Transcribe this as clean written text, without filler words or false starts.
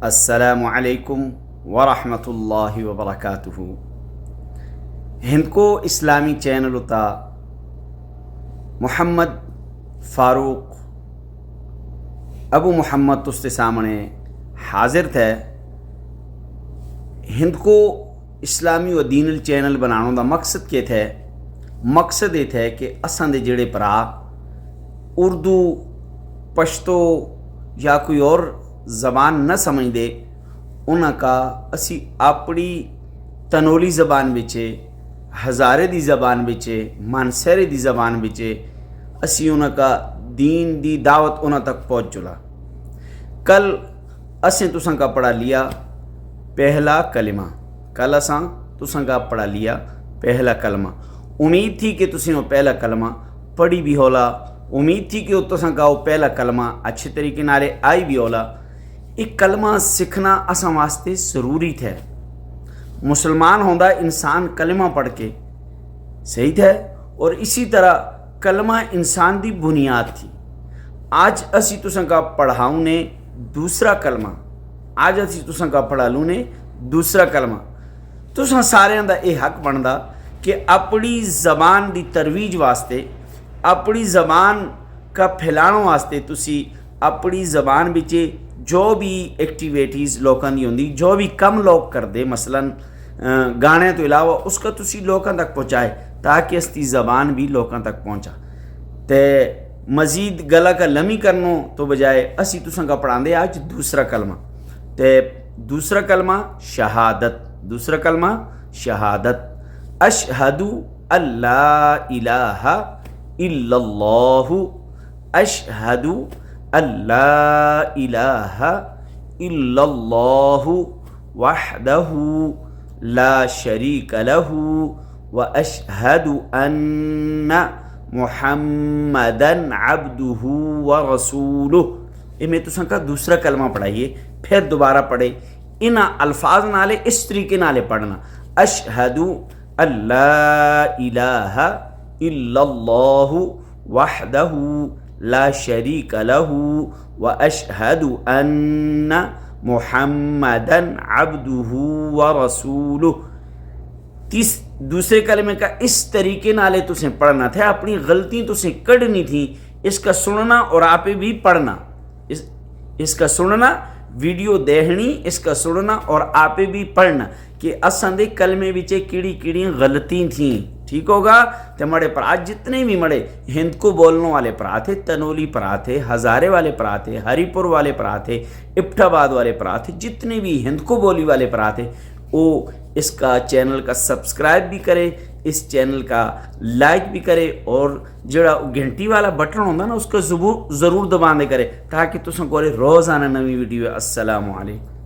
السلام علیکم ورحمۃ اللہ وبرکاتہ۔ ہندکو اسلامی چینل تا محمد فاروق ابو محمد تستے سامنے حاضر تھے۔ ہندکو اسلامی و دین چینل بنانے دا مقصد کیا تھے؟ مقصد یہ تھے کہ اساں دے جڑے پرا اردو، پشتو یا کوئی اور زبان نہ سمجھ دے، انہاں کا اسی اپنی تنولی زبان بچے، ہزارے دی زبان بچے، مانسیرے دی زبان بچے اسی انہاں کا دین دی دعوت انہاں تک پہنچ چلا۔ کل اسیں تساں کا پڑھا لیا پہلا کلمہ، کل اساں تساں کا پڑھا لیا پہلا کلمہ۔ امید تھی کہ تسیں وہ پہلا کلمہ پڑھی بھی ہولا، امید تھی کہ تساں کا وہ پہلا کلمہ اچھے طریقے نالے آئی بھی ہولا۔ ایک کلمہ سیکھنا اساں واسطے ضروری تھے۔ مسلمان ہوندا انسان کلمہ پڑھ کے صحیح تھے، اور اسی طرح کلمہ انسان دی بنیاد تھی۔ آج اسی تساں کا پڑھاؤں نے دوسرا کلمہ، آج اسی تساں کا پڑھالوں نے دوسرا کلمہ۔ تساں سارے دا یہ حق بندا کہ اپنی زبان دی ترویج واسطے، اپنی زبان کا پھیلانے واسطے تسی اپنی زبان بچے جو بھی ایکٹیویٹیز لوکاں دی ہوندی، جو بھی کم لوگ کر دے، مثلا گانے تو علاوہ اس کا تسی لوکاں تک پہنچائے تاکہ اس کی زبان بھی لوکاں تک پہنچا۔ تے مزید گلا کا لمی کرنوں تو بجائے اسی تساں کا پڑھان دے آج دوسرا کلمہ۔ تے دوسرا کلمہ شہادت، دوسرا کلمہ شہادت۔ اشہد اللہ الہ الا اللہ، اشہد اللہ الہ الا اللہ وحدہ لا شریک لہ واشہد ان محمدا عبدہ ورسولہ۔ میں تساں کا دوسرا کلمہ پڑھائیے، پھر دوبارہ پڑھے، ان الفاظ نالے اس طریقے نالے پڑھنا۔ اشہد اللہ الہ الا اللہ وحدہ لا شریک لہ واشہد ان محمدا عبدہ ورسولہ۔ دوسرے کلمے کا اس طریقے نالے تسیں پڑھنا تھا، اپنی غلطی تسیں کڑنی تھی، اس کا سننا اور آپ بھی پڑھنا، اس کا سننا، ویڈیو دیکھنی، اس کا سننا اور آپ بھی پڑھنا کہ اساں دے کلمے بچے کیڑی کیڑی غلطی تھیں۔ ٹھیک ہوگا؟ تو مڑے پرا جتنے بھی مڑے ہند کو بولنے والے پرا تھے، تنولی پرا تھے، ہزارے والے پرا تھے، ہری پور والے پرا تھے، ابٹھ آباد والے پرا تھے، جتنے بھی ہند کو بولی والے پرا تھے وہ اس کا چینل کا سبسکرائب بھی کرے، اس چینل کا لائک بھی کرے، اور جڑا گھنٹی والا بٹن ہوتا نا اس کا ضرور دبانے کرے تاکہ تساں کو روزانہ نوی ویڈیو۔ السلام علیکم۔